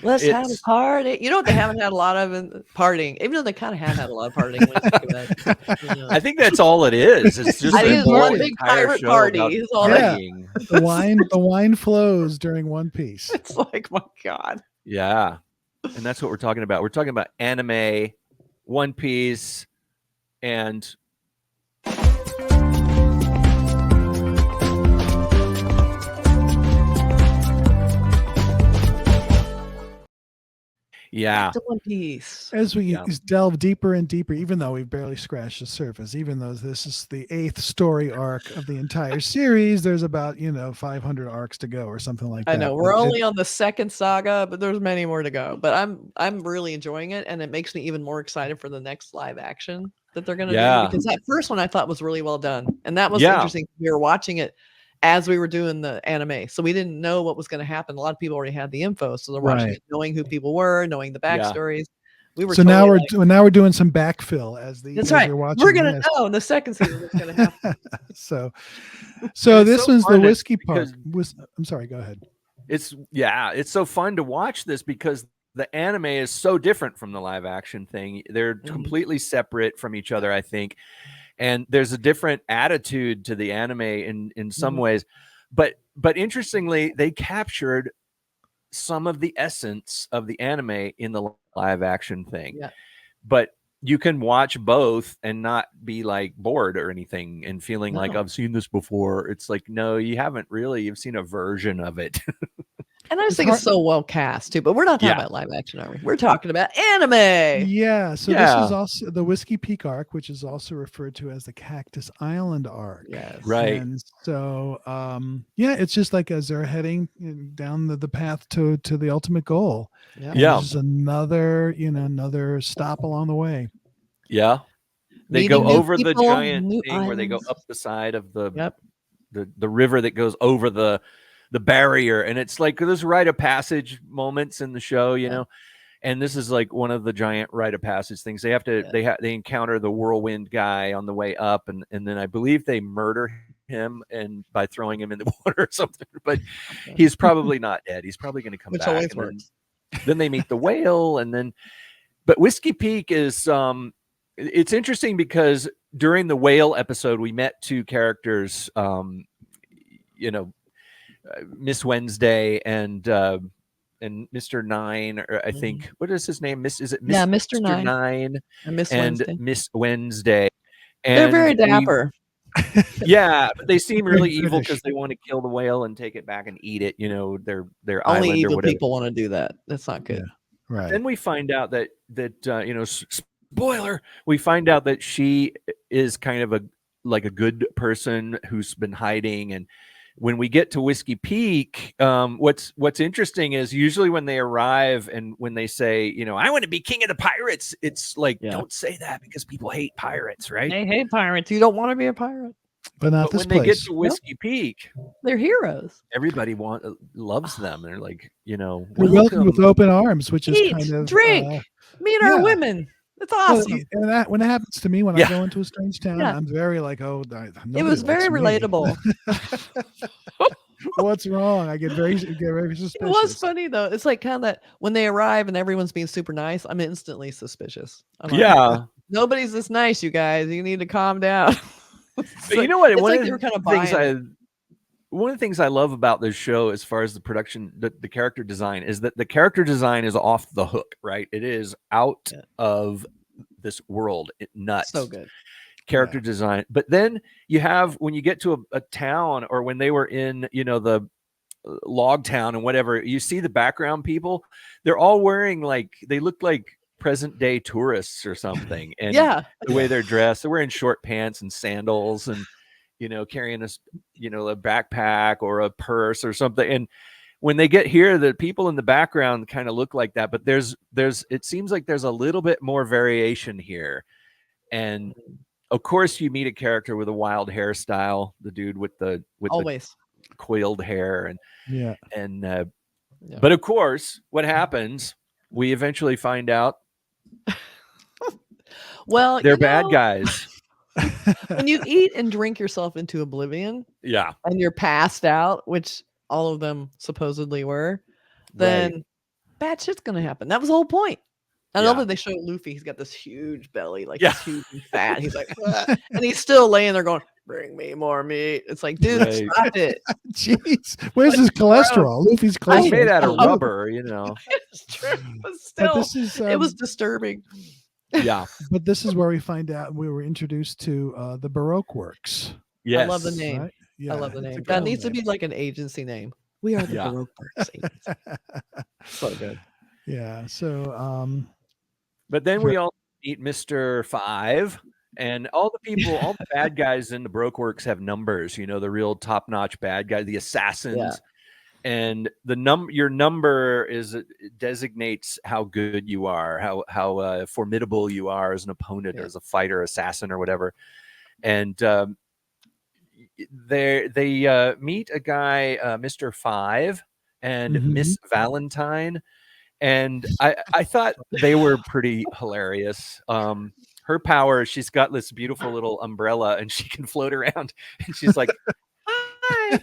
Let's have a party. You know what they haven't had a lot of in partying, even though they kind of have had a lot of partying when you think about it. I think that's all it is. It's just I think a it's whole one big entire pirate show party. about Is all partying. The wine flows during One Piece. It's like, my God. Yeah. And that's what we're talking about. We're talking about anime, One Piece, and yeah. To One Piece. As we delve deeper and deeper, even though we've barely scratched the surface, even though this is the 8th story arc of the entire series, there's about 500 arcs to go or something like that. I know we're only on the 2nd saga, but there's many more to go. But I'm really enjoying it, and it makes me even more excited for the next live action that they're going to do, because that first one I thought was really well done, and that was interesting. We were watching it as we were doing the anime, so we didn't know what was going to happen. A lot of people already had the info, so they're watching it knowing who people were, knowing the backstories. We were so totally now we're doing some backfill as the that's right. You're watching we're gonna know in the 2nd season what's gonna happen. so this one's the whiskey part. I'm sorry, go ahead. It's so fun to watch this because the anime is so different from the live action thing. They're completely separate from each other, I think. And there's a different attitude to the anime in some ways. But interestingly, they captured some of the essence of the anime in the live action thing. Yeah. But you can watch both and not be like bored or anything and feeling like I've seen this before. It's like, no, you haven't really. You've seen a version of it. And I just think it's so well cast too, but we're not talking about live action, are we? We're talking about anime. Yeah. So this is also the Whiskey Peak arc, which is also referred to as the Cactus Island arc. Yes. Right. And so, it's just like as they're heading down the path to the ultimate goal. Yeah. There's another stop along the way. Yeah. They Meeting go over the giant thing islands. where they go up the side of the river that goes over the barrier, and it's like those rite of passage moments in the show, you know. And this is like one of the giant rite of passage things. They have to they encounter the whirlwind guy on the way up, and then I believe they murder him and by throwing him in the water or something. But he's probably not dead. He's probably going to come back. Always works. Then they meet the whale, and then but Whiskey Peak is it's interesting because during the whale episode we met two characters, Miss Wednesday and Mr. Nine, or I think what is his name? Mr. Nine and Miss Wednesday. And they're very dapper. But they seem really evil because they want to kill the whale and take it back and eat it. Their only island evil or whatever. people want to do that. That's not good. Yeah, right. Then we find out that spoiler. We find out that she is kind of a good person who's been hiding. And when we get to Whiskey Peak, what's interesting is usually when they arrive and when they say, I want to be king of the pirates, it's like, don't say that because people hate pirates, right? They hate pirates. You don't want to be a pirate. But not this when place. They get to Whiskey Peak, they're heroes. Everybody loves them. They're like, welcome with open arms, which is kind of drink, meet our women. It's awesome. And when it happens to me, when I go into a strange town, I'm very like, it was very relatable. What's wrong? I get very suspicious. It was funny though. It's like kind of that when they arrive and everyone's being super nice, I'm instantly suspicious. I'm like, nobody's this nice, you guys. You need to calm down. But you know what? One of the things I love about this show, as far as the production, the character design, is that the character design is off the hook, right? It is out of this world. Nuts. So good. Character design. But then you have, when you get to a town, or when they were in, the log town and whatever, you see the background people, they're all wearing they look like present day tourists or something. And the way they're dressed, they're wearing short pants and sandals and, carrying a backpack or a purse or something. And when they get here, the people in the background kind of look like that, but it seems like there's a little bit more variation here. And of course you meet a character with a wild hairstyle, the dude with the coiled hair. But of course what happens, we eventually find out, well, they're bad guys. When you eat and drink yourself into oblivion, and you're passed out, which all of them supposedly were, then bad shit's gonna happen. That was the whole point. I love Yeah. that they show Luffy. He's got this huge belly, like Yeah. he's huge and fat. He's like, and he's still laying there going, "Bring me more meat." It's like, dude, Right. stop it. Jeez, where's his cholesterol? Luffy's It's cholesterol. made out of Oh. rubber, you know. It's true, but still, But this is it was disturbing. Yeah. but this is where we find out we were introduced to the Baroque Works. Yes. I love the name. Right? Yeah, I love the it's a name. cool That needs to name. be like an agency name. We are the Yeah. Baroque Works agency. So good. Yeah. So But then we all meet Mr. 5, and all the people, all the bad guys in the Baroque Works have numbers, you know, the real top-notch bad guy, the assassins. Yeah. And your number it designates how good you are, how formidable you are as an opponent or as a fighter, assassin, or whatever. And they meet a guy, Mr. 5 and Miss Valentine. And I thought they were pretty hilarious. Her power, she's got this beautiful little umbrella and she can float around. And she's like, hi.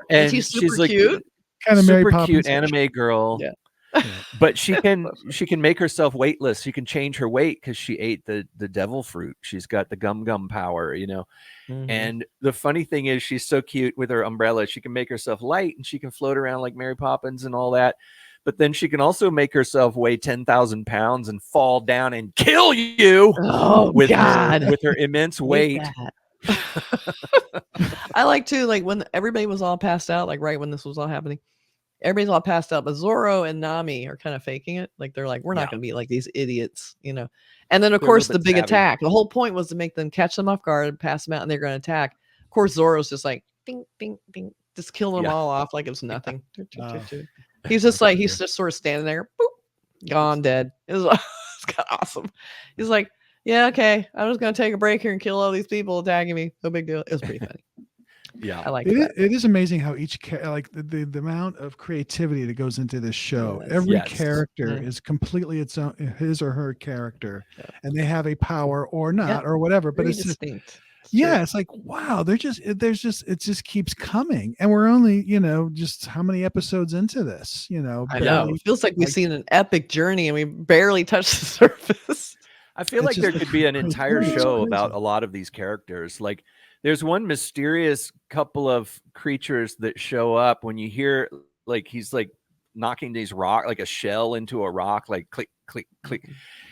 And she's super she's like, cute. kind of Mary super Poppins. cute anime girl. Yeah. But she can make herself weightless. She can change her weight because she ate the devil fruit. She's got the gum power, you know. And the funny thing is, she's so cute with her umbrella. She can make herself light and she can float around like Mary Poppins and all that. But then she can also make herself weigh 10,000 pounds and fall down and kill you with her immense weight. I like too, like when everybody was all passed out, like right when this was all happening, everybody's all passed out, but Zoro and Nami are kind of faking it. Like they're like, we're not going to be like these idiots, you know. And then of course the big attack. The whole point was to make them catch them off guard, pass them out, and they're going to attack. Of course, Zoro's just like ding, ding, ding, just killing them all off like it was nothing. He's just like, he's just sort of standing there, boop, gone, dead. It's kind of awesome. He's like, yeah, okay, I'm just gonna take a break here and kill all these people attacking me. No big deal. It was pretty funny. Yeah, I like it. It is amazing how each like the amount of creativity that goes into this show. Every character is completely its own, his or her character, and they have a power or not or whatever. But it's distinct. It's like, wow, it just keeps coming, and we're only, you know, just how many episodes into this, you know. I know it feels like we've seen an epic journey and we barely touched the surface. I feel like there could be an entire show about a lot of these characters. Like there's one mysterious couple of creatures that show up when you hear, like, he's like knocking these rock, like a shell into a rock, like click, click, click.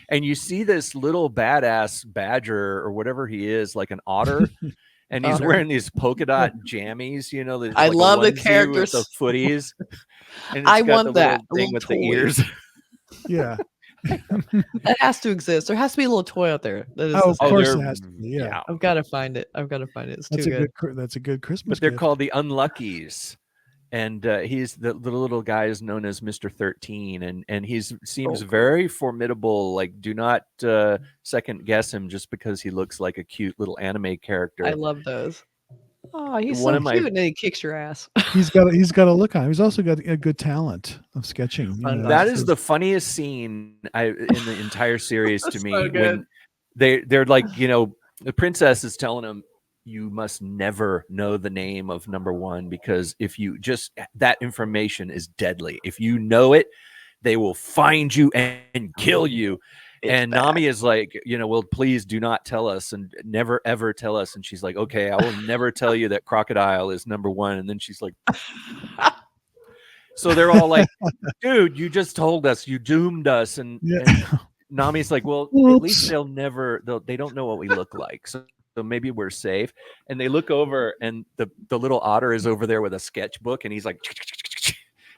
And you see this little badass badger or whatever he is, like an otter, and he's wearing these polka dot jammies. You know, I love the characters, the footies. And I want that thing with the ears. Yeah, that has to exist. There has to be a little toy out there. That is of course, it has to be. Yeah, I've got to find it. It's that's too good. That's a good Christmas. But they're called the Unluckies. And he's the little guy is known as Mr. 13, and he seems very formidable. Like, do not second guess him just because he looks like a cute little anime character. I love those. Oh, he's so cute, and then he kicks your ass. He's got a look on him. He's also got a good talent of sketching. You know, that is the funniest scene in the entire series to me. When they're like, you know, the princess is telling him, you must never know the name of number one, because if you that information is deadly. If you know it, they will find you and kill you. And Nami is like, you know, well, please do not tell us and never, ever tell us. And she's like, okay, I will never tell you that Crocodile is number one. And then she's like, so they're all like, dude, you just told us, you doomed us. And Nami's like, well, at least they don't know what we look like. So maybe we're safe. And they look over and the little otter is over there with a sketchbook, and he's like,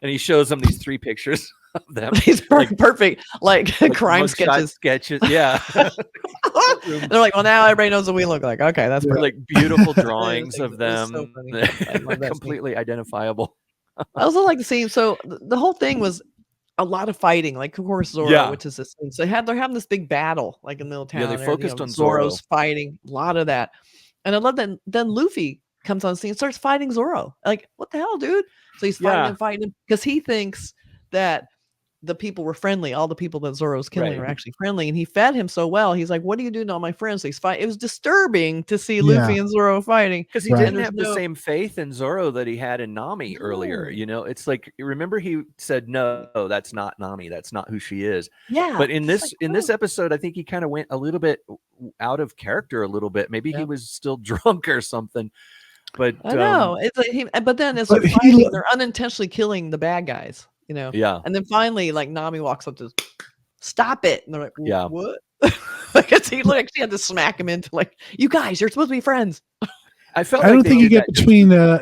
and he shows them these 3 pictures of them. He's perfect, like crime sketches. Yeah. They're like, well, now everybody knows what we look like. Okay, that's like beautiful drawings of them. So completely identifiable. I also like the scene. So the whole thing was a lot of fighting, like of course Zoro, which is this thing. So they're having this big battle, like in the middle of town. Yeah, they focused on Zoro's Zoro. fighting, a lot of that. And I love that then Luffy comes on scene and starts fighting Zoro. Like, what the hell, dude? So he's fighting him because he thinks that the people were friendly. All the people that Zoro's killing were actually friendly, and he fed him so well. He's like, "What are you doing to all my friends?" He's fighting. It was disturbing to see Luffy and Zoro fighting because he didn't have the same faith in Zoro that he had in Nami earlier. You know, it's like, remember he said, "No, that's not Nami. That's not who she is." Yeah. But in this episode, I think he kind of went a little bit out of character a little bit. Maybe he was still drunk or something. But I know it's like but then as they're fighting, they're unintentionally killing the bad guys, you know. Yeah. And then finally, like Nami walks up to stop it, and they're like, yeah, what? Like he actually had to smack him into like, you guys, you're supposed to be friends. I felt. I don't think you get between. I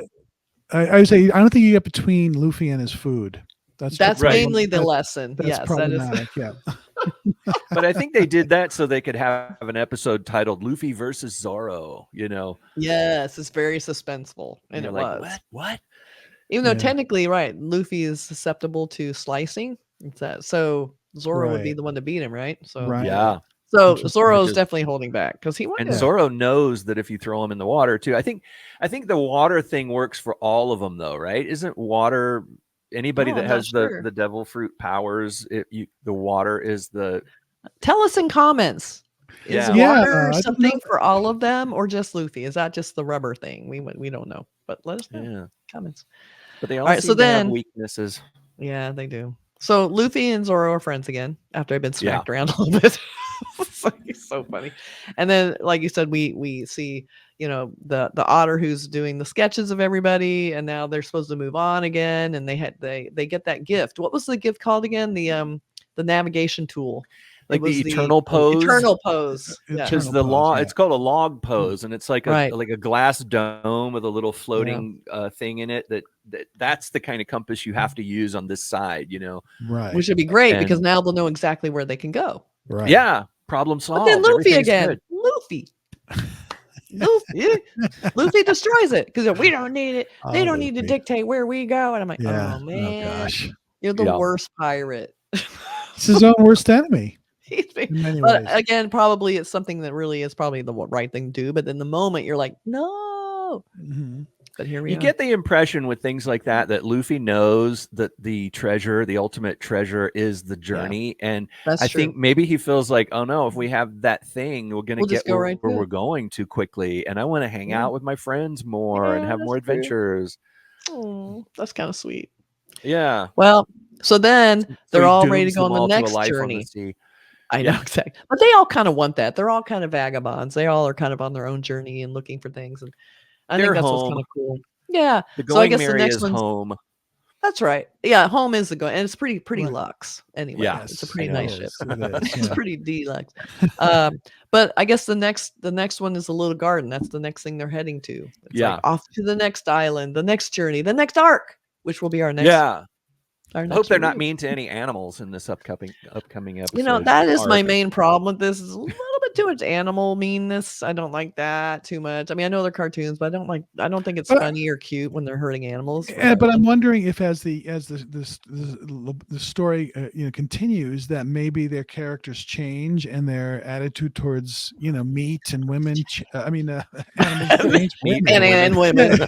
would say I don't think you get between Luffy and his food. That's mainly the lesson. Yes, problematic. That is. Yeah. But I think they did that so they could have an episode titled Luffy versus Zoro, you know. Yes, it's very suspenseful. And it like, was. What? Even though technically, Luffy is susceptible to slicing. So Zoro would be the one to beat him, right? So yeah. So Zoro's definitely holding back because he wanted. And Zoro knows that if you throw him in the water too. I think the water thing works for all of them though, right? Isn't water anybody that has the devil fruit powers, the water is the. Tell us in comments. Is water something for all of them or just Luffy? Is that just the rubber thing? We don't know, but let us know in comments. But they all seem to have weaknesses. Yeah, they do. So Luffy and Zoro are friends again after I've been smacked around a little bit. It's so funny. And then, like you said, we see, you know, the otter who's doing the sketches of everybody, and now they're supposed to move on again, and they get that gift. What was the gift called again? The navigation tool. Like the eternal pose. Eternal pose. Because it's called a log pose, and it's like a glass dome with a little floating thing in it. That's the kind of compass you have to use on this side, you know. Right. Which would be great because now they'll know exactly where they can go. Right. Yeah. Problem solved. But then Luffy again. Luffy. Luffy destroys it because we don't need it. They don't need to dictate where we go. And I'm like, oh man, gosh, you're the worst pirate. It's his own worst enemy. But again, probably it's something that really is probably the right thing to do. But in the moment, you're like, no. Mm-hmm. But here we are. You get the impression with things like that Luffy knows that the ultimate treasure is the journey. And I think maybe he feels like, oh no, if we have that thing, we're going to get where we're going too quickly. And I want to hang out with my friends more and have more adventures. Oh, that's kind of sweet. Yeah. Well, so then they're all ready to go on the next journey. I know, exactly. But they all kind of want that. They're all kind of vagabonds. They all are kind of on their own journey and looking for things. And I think that's what's kind of cool. Yeah. So I guess the next one's home. That's right. Yeah, home is the going, and it's pretty luxe anyway. Yeah, it's a pretty nice ship. It's pretty deluxe. But I guess the next one is the little garden. That's the next thing they're heading to. It's like off to the next island, the next journey, the next arc, which will be our next. Yeah. I hope they're not mean to any animals in this upcoming episode. You know, that is my main problem with this. Is a little bit too much animal meanness. I don't like that too much. I mean, I know they're cartoons, but I don't think it's funny or cute when they're hurting animals. But I'm wondering if as the story continues, that maybe their characters change and their attitude towards meat and women. Animals change. and women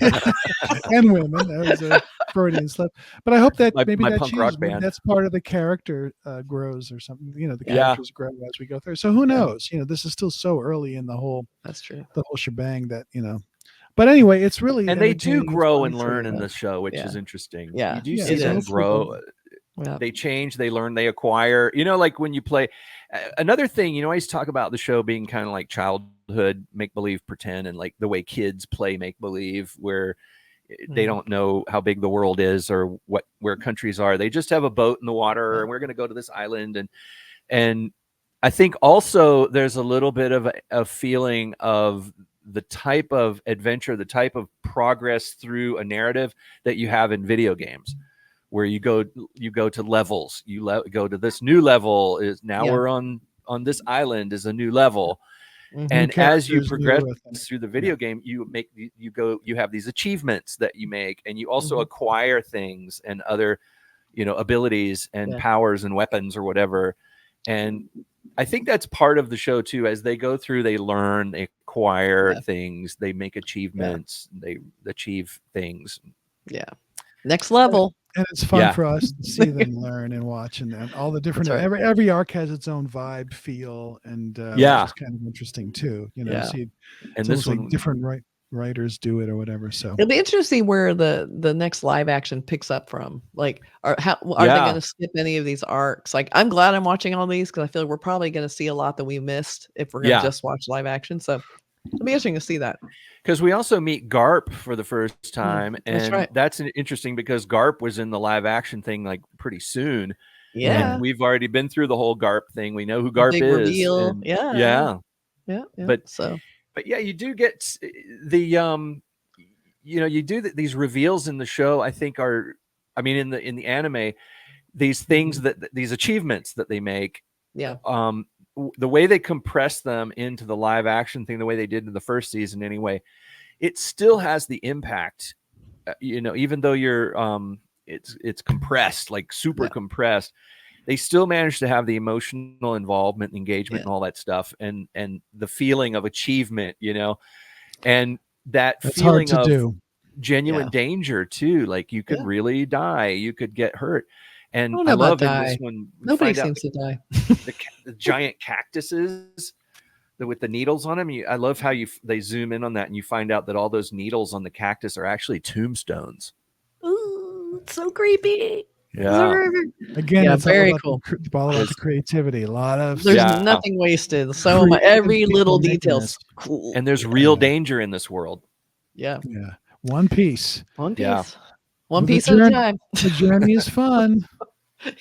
and women. That was a Freudian slip. But I hope that maybe that punk rock band. That's part of the character grows or something. The characters grow as we go through. So who knows? This is still so early in the whole. That's true. The whole shebang that But anyway, it's really they do grow and learn in the show, which is interesting. Yeah, you do see them grow. Yeah. They change, they learn, they acquire. Like when you play. Another thing, I always talk about the show being kind of like childhood make believe, pretend, and like the way kids play make believe, where they don't know how big the world is or where countries are. They just have a boat in the water and we're going to go to this island. And I think also there's a little bit of a feeling of the type of adventure, the type of progress through a narrative that you have in video games, where you go to levels, go to this new level is now we're on this island is a new level. Mm-hmm. And as you progress through the video game, you have these achievements that you make, and you also acquire things and other, abilities and powers and weapons or whatever. And I think that's part of the show too. As they go through, they learn, they acquire things, they make achievements, they achieve things. Yeah. Next level. And it's fun for us to see them learn and watch, and all the different. Right. Every arc has its own vibe, feel, and which is kind of interesting too. You know, see, and this one, like different writers do it or whatever. So it'll be interesting where the next live action picks up from. Like, are they going to skip any of these arcs? Like, I'm glad I'm watching all these because I feel like we're probably going to see a lot that we missed if we're going to just watch live action. So it'll be interesting to see that. Because we also meet Garp for the first time, and that's interesting because Garp was in the live action thing like pretty soon. Yeah, and we've already been through the whole Garp thing. We know who Garp is. Reveal. And yeah. But yeah, you do get the you do these reveals in the show. I think in the anime, these things these achievements that they make. Yeah. The way they compress them into the live action thing, the way they did in the first season anyway, it still has the impact, even though you're it's compressed, like super compressed, they still manage to have the emotional involvement, engagement, and all that stuff, and the feeling of achievement, and that's feeling of genuine danger too. Like you could really die, you could get hurt. And I love in this one, nobody seems to die. The giant cactuses with the needles on them. I love how they zoom in on that, and you find out that all those needles on the cactus are actually tombstones. Ooh, it's so creepy. Yeah. Again, it's very cool. All about the creativity. A lot of there's nothing wasted. So every little detail's cool. And there's real danger in this world. Yeah. One piece. Yeah. One piece at a time. The journey is fun.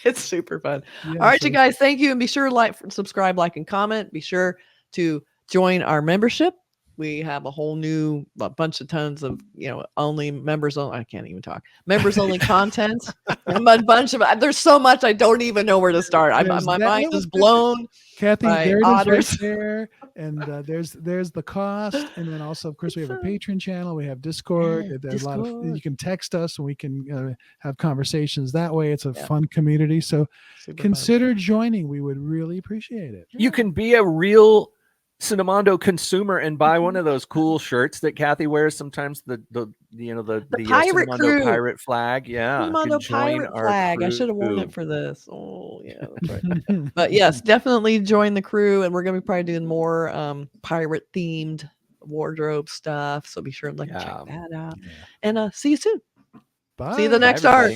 It's super fun. All right, you guys, thank you. And be sure to subscribe, like, and comment. Be sure to join our membership. We have a whole new bunch of tons of, only members only. I can't even talk. Members only content. A bunch of, there's so much I don't even know where to start. My mind is blown. Kathy, there it is right there. And there's the cost. And then also, of course, we have a Patreon channel. We have Discord. There's a lot of, you can text us and we can have conversations that way. It's a fun community. So consider joining. We would really appreciate it. You can be a real Cinemondo consumer and buy one of those cool shirts that Kathy wears sometimes, the pirate crew pirate flag. Cinemondo pirate flag. I should have worn it for this. Oh yeah, that's right. But yes, definitely join the crew, and we're gonna be probably doing more pirate themed wardrobe stuff, so be sure to check that out. And see you soon. Bye. See you the next arc.